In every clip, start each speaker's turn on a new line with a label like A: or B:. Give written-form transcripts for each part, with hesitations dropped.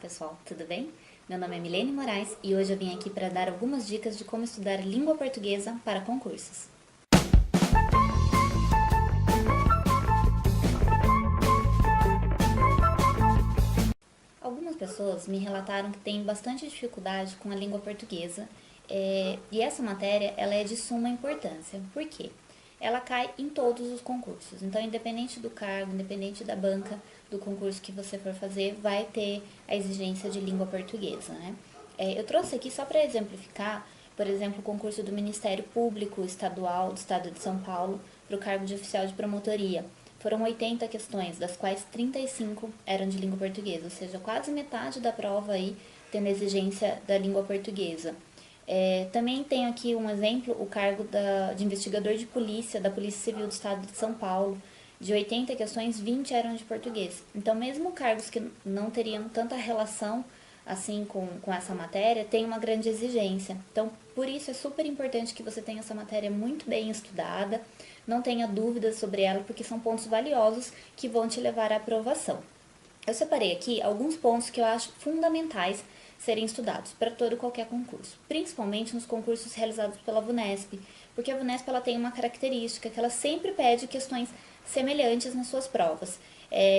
A: pessoal, tudo bem? Meu nome é Milene Moraes e hoje eu vim aqui para dar algumas dicas de como estudar língua portuguesa para concursos. Algumas pessoas me relataram que têm bastante dificuldade com a língua portuguesa e essa matéria ela é de suma importância. Por quê? Ela cai em todos os concursos, então independente do cargo, independente da banca do concurso que você for fazer, vai ter a exigência de língua portuguesa, né? Eu trouxe aqui só para exemplificar, por exemplo, o concurso do Ministério Público Estadual do Estado de São Paulo para o cargo de oficial de promotoria. Foram 80 questões, das quais 35 eram de língua portuguesa, ou seja, quase metade da prova aí tendo exigência da língua portuguesa. Também tenho aqui um exemplo, o cargo de investigador de polícia, da Polícia Civil do Estado de São Paulo. De 80 questões, 20 eram de português. Então, mesmo cargos que não teriam tanta relação assim com essa matéria, tem uma grande exigência. Então, por isso é super importante que você tenha essa matéria muito bem estudada, não tenha dúvidas sobre ela, porque são pontos valiosos que vão te levar à aprovação. Eu separei aqui alguns pontos que eu acho fundamentais serem estudados para todo e qualquer concurso, principalmente nos concursos realizados pela VUNESP, porque a VUNESP ela tem uma característica que ela sempre pede questões semelhantes nas suas provas.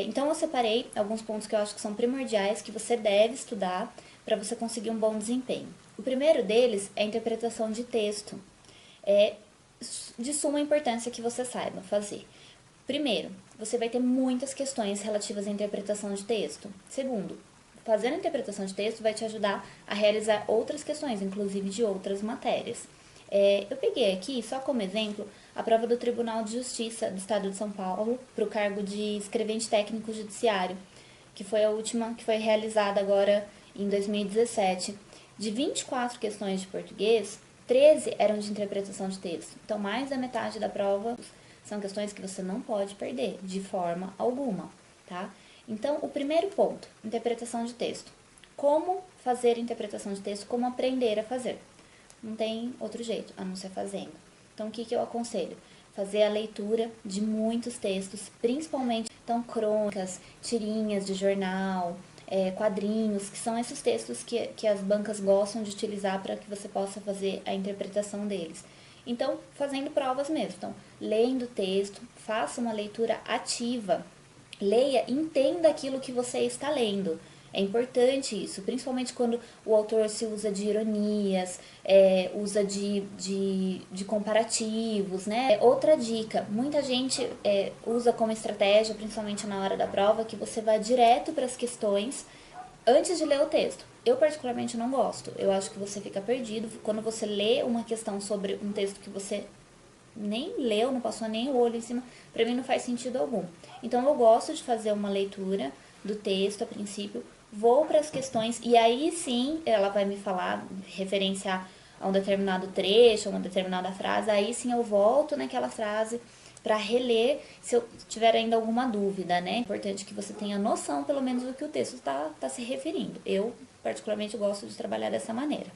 A: Então eu separei alguns pontos que eu acho que são primordiais, que você deve estudar para você conseguir um bom desempenho. O primeiro deles é a interpretação de texto. É de suma importância que você saiba fazer. Primeiro, você vai ter muitas questões relativas à interpretação de texto. Segundo, fazendo a interpretação de texto vai te ajudar a realizar outras questões, inclusive de outras matérias. Eu peguei aqui, só como exemplo, a prova do Tribunal de Justiça do Estado de São Paulo para o cargo de escrevente técnico judiciário, que foi a última que foi realizada agora em 2017. De 24 questões de português, 13 eram de interpretação de texto. Então, mais da metade da prova são questões que você não pode perder, de forma alguma, tá? Então, o primeiro ponto, interpretação de texto. Como fazer interpretação de texto, como aprender a fazer. Não tem outro jeito, a não ser fazendo. Então, o que eu aconselho? Fazer a leitura de muitos textos, principalmente então, crônicas, tirinhas de jornal, quadrinhos, que são esses textos que as bancas gostam de utilizar para que você possa fazer a interpretação deles. Então, fazendo provas mesmo. Então, lendo o texto, faça uma leitura ativa. Leia, entenda aquilo que você está lendo. É importante isso, principalmente quando o autor se usa de ironias, usa de comparativos, né? Outra dica, muita gente usa como estratégia, principalmente na hora da prova, que você vá direto para as questões antes de ler o texto. Eu particularmente não gosto, eu acho que você fica perdido quando você lê uma questão sobre um texto que você nem leu, não passou nem o olho em cima, para mim não faz sentido algum. Então eu gosto de fazer uma leitura do texto a princípio, vou para as questões e aí sim ela vai me falar, referenciar a um determinado trecho, a uma determinada frase, aí sim eu volto naquela frase para reler se eu tiver ainda alguma dúvida, né? É importante que você tenha noção pelo menos do que o texto está se referindo. Eu particularmente gosto de trabalhar dessa maneira.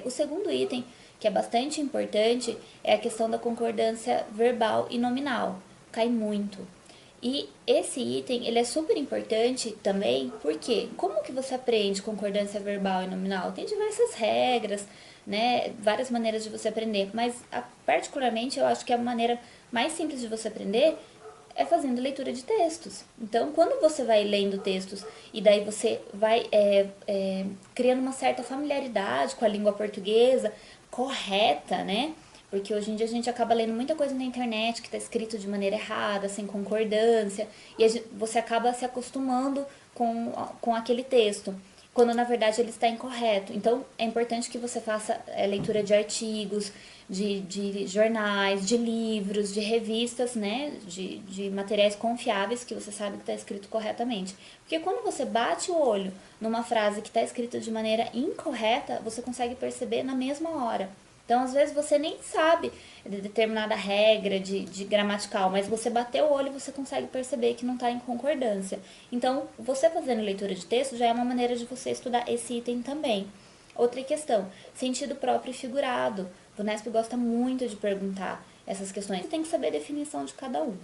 A: O segundo item, que é bastante importante, é a questão da concordância verbal e nominal. Cai muito. E esse item, ele é super importante também, porque como que você aprende concordância verbal e nominal? Tem diversas regras, né? Várias maneiras de você aprender, mas particularmente eu acho que a maneira mais simples de você aprender é fazendo leitura de textos. Então, quando você vai lendo textos e daí você vai criando uma certa familiaridade com a língua portuguesa correta, né? Porque hoje em dia a gente acaba lendo muita coisa na internet que está escrito de maneira errada, sem concordância, e você acaba se acostumando com aquele texto, quando na verdade ele está incorreto. Então é importante que você faça leitura de artigos, de jornais, de livros, de revistas, né, de materiais confiáveis que você sabe que está escrito corretamente. Porque quando você bate o olho numa frase que está escrita de maneira incorreta, você consegue perceber na mesma hora. Então, às vezes, você nem sabe de determinada regra de gramatical, mas você bateu o olho e você consegue perceber que não está em concordância. Então, você fazendo leitura de texto já é uma maneira de você estudar esse item também. Outra questão, sentido próprio e figurado. O VUNESP gosta muito de perguntar essas questões. Você tem que saber a definição de cada um.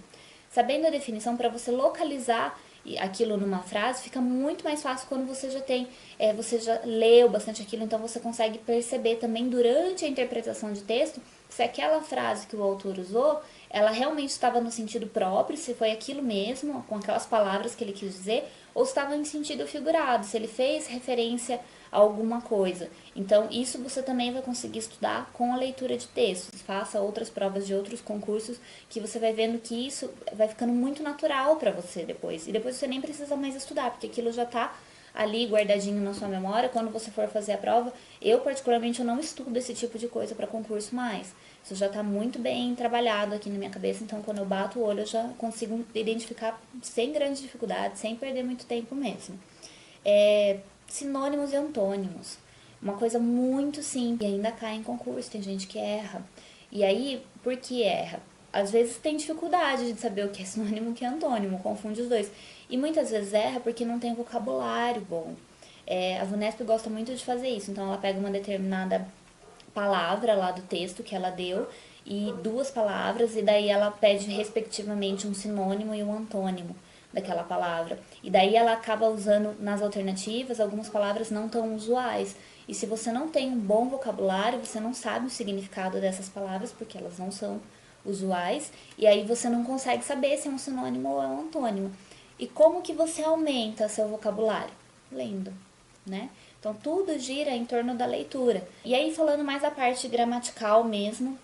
A: Sabendo a definição, para você localizar aquilo numa frase, fica muito mais fácil quando você já tem, você já leu bastante aquilo, então você consegue perceber também durante a interpretação de texto se aquela frase que o autor usou, ela realmente estava no sentido próprio, se foi aquilo mesmo, com aquelas palavras que ele quis dizer, ou se estava em sentido figurado, se ele fez referência a alguma coisa. Então, isso você também vai conseguir estudar com a leitura de textos. Faça outras provas de outros concursos que você vai vendo que isso vai ficando muito natural para você depois. E depois você nem precisa mais estudar, porque aquilo já está ali guardadinho na sua memória. Quando você for fazer a prova, eu particularmente eu não estudo esse tipo de coisa para concurso mais. Isso já está muito bem trabalhado aqui na minha cabeça, então quando eu bato o olho eu já consigo identificar sem grande dificuldade, sem perder muito tempo mesmo. Sinônimos e antônimos. Uma coisa muito simples e ainda cai em concurso, tem gente que erra. E aí, por que erra? Às vezes tem dificuldade de saber o que é sinônimo e o que é antônimo, confunde os dois. E muitas vezes erra porque não tem vocabulário bom. A VUNESP gosta muito de fazer isso, então ela pega uma determinada palavra lá do texto que ela deu e duas palavras, e daí ela pede respectivamente um sinônimo e um antônimo daquela palavra. E daí ela acaba usando nas alternativas algumas palavras não tão usuais. E se você não tem um bom vocabulário, você não sabe o significado dessas palavras, porque elas não são usuais, e aí você não consegue saber se é um sinônimo ou é um antônimo. E como que você aumenta seu vocabulário? Lendo, né? Então, tudo gira em torno da leitura. E aí, falando mais a parte gramatical mesmo,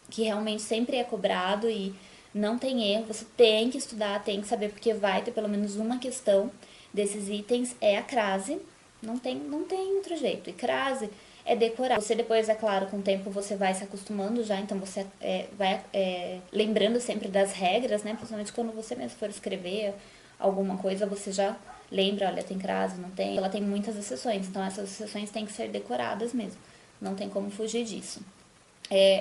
A: que realmente sempre é cobrado e não tem erro, você tem que estudar, tem que saber, porque vai ter pelo menos uma questão desses itens, é a crase. Não tem outro jeito. E crase é decorar. Você depois, é claro, com o tempo você vai se acostumando já, então você vai lembrando sempre das regras, né? Principalmente quando você mesmo for escrever alguma coisa, você já lembra, olha, tem crase, não tem. Ela tem muitas exceções, então essas exceções têm que ser decoradas mesmo. Não tem como fugir disso.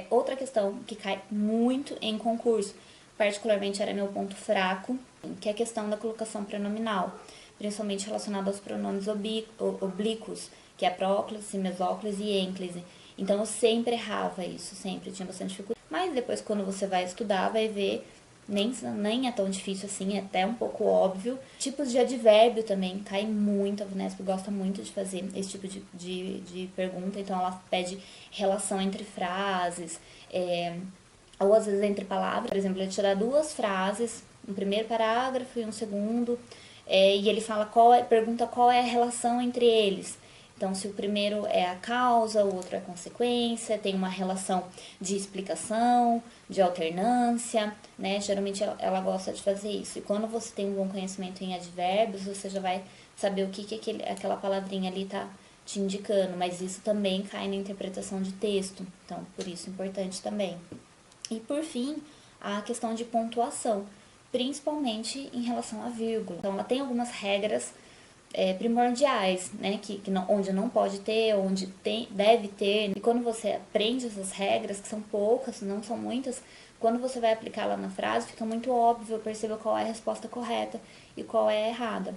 A: Outra questão que cai muito em concurso, particularmente era meu ponto fraco, que é a questão da colocação pronominal, principalmente relacionada aos pronomes oblíquos, que é próclise, mesóclise e ênclise. Então eu sempre errava isso, sempre tinha bastante dificuldade. Mas depois, quando você vai estudar, vai ver, nem é tão difícil assim, é até um pouco óbvio. Tipos de advérbio também cai muito, a VUNESP gosta muito de fazer esse tipo de pergunta, então ela pede relação entre frases, ou às vezes entre palavras. Por exemplo, ele te dá duas frases, um primeiro parágrafo e um segundo, e ele pergunta qual é a relação entre eles. Então, se o primeiro é a causa, o outro é a consequência, tem uma relação de explicação, de alternância, né? Geralmente ela gosta de fazer isso. E quando você tem um bom conhecimento em advérbios, você já vai saber o que aquela palavrinha ali tá te indicando. Mas isso também cai na interpretação de texto. Então, por isso é importante também. E por fim, a questão de pontuação, principalmente em relação à vírgula. Então, ela tem algumas regras primordiais, né, onde não pode ter, onde deve ter. E quando você aprende essas regras, que são poucas, não são muitas, quando você vai aplicar lá na frase, fica muito óbvio, perceba qual é a resposta correta e qual é a errada.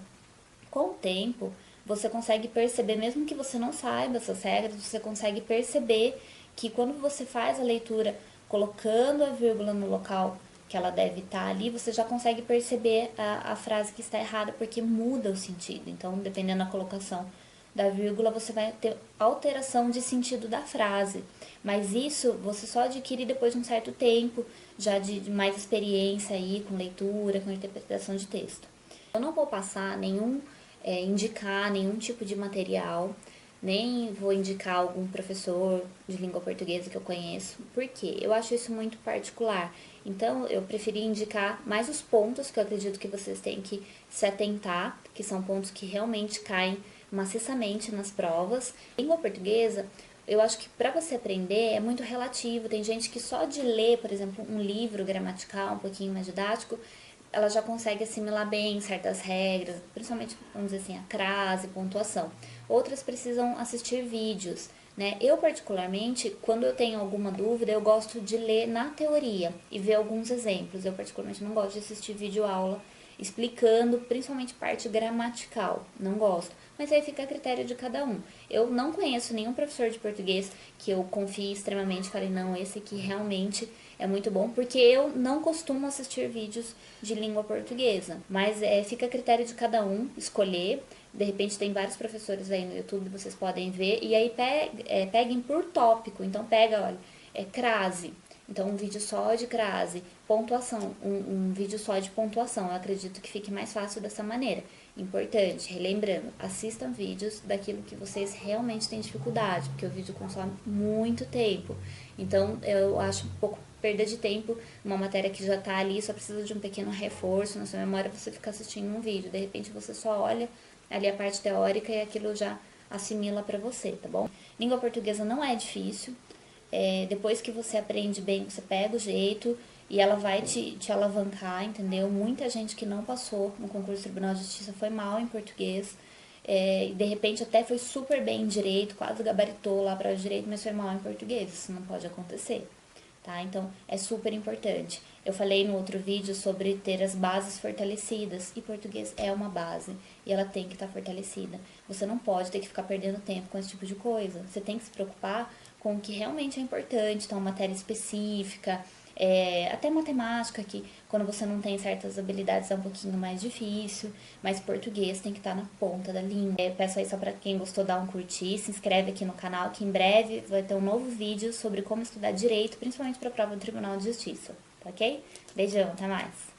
A: Com o tempo, você consegue perceber, mesmo que você não saiba essas regras, você consegue perceber que quando você faz a leitura colocando a vírgula no local que ela deve estar ali, você já consegue perceber a frase que está errada, porque muda o sentido. Então, dependendo da colocação da vírgula, você vai ter alteração de sentido da frase. Mas isso você só adquire depois de um certo tempo, já de mais experiência aí com leitura, com interpretação de texto. Eu não vou passar indicar nenhum tipo de material, nem vou indicar algum professor de língua portuguesa que eu conheço, porque eu acho isso muito particular. Então, eu preferi indicar mais os pontos que eu acredito que vocês têm que se atentar, que são pontos que realmente caem maciçamente nas provas. Língua portuguesa, eu acho que para você aprender é muito relativo. Tem gente que só de ler, por exemplo, um livro gramatical um pouquinho mais didático, ela já consegue assimilar bem certas regras, principalmente, vamos dizer assim, a crase, pontuação. Outras precisam assistir vídeos, né? Eu, particularmente, quando eu tenho alguma dúvida, eu gosto de ler na teoria e ver alguns exemplos. Eu, particularmente, não gosto de assistir vídeo aula explicando, principalmente parte gramatical. Não gosto. Mas aí fica a critério de cada um. Eu não conheço nenhum professor de português que eu confie extremamente e falei, não, esse aqui realmente é muito bom, porque eu não costumo assistir vídeos de língua portuguesa, mas fica a critério de cada um escolher. De repente tem vários professores aí no YouTube, vocês podem ver, e aí peguem por tópico. Então pega, olha, crase. Então um vídeo só de crase, pontuação, um vídeo só de pontuação. Eu acredito que fique mais fácil dessa maneira. Importante, relembrando, assistam vídeos daquilo que vocês realmente têm dificuldade, porque o vídeo consome muito tempo. Então eu acho um pouco perda de tempo, uma matéria que já tá ali, só precisa de um pequeno reforço na sua memória, você fica assistindo um vídeo. De repente você só olha ali a parte teórica e aquilo já assimila para você, tá bom? Língua portuguesa não é difícil. Depois que você aprende bem, você pega o jeito e ela vai te alavancar, entendeu? Muita gente que não passou no concurso do Tribunal de Justiça foi mal em português, e de repente até foi super bem em direito, quase gabaritou lá para o direito, mas foi mal em português. Isso não pode acontecer, tá? Então é super importante. Eu falei no outro vídeo sobre ter as bases fortalecidas, e português é uma base e ela tem que estar fortalecida. Você não pode ter que ficar perdendo tempo com esse tipo de coisa. Você tem que se preocupar com o que realmente é importante, então matéria específica, até matemática, que quando você não tem certas habilidades é um pouquinho mais difícil, mas português tem que estar na ponta da língua. Peço aí só para quem gostou dar um curtir, se inscreve aqui no canal, que em breve vai ter um novo vídeo sobre como estudar direito, principalmente para a prova do Tribunal de Justiça, tá ok? Beijão, até mais!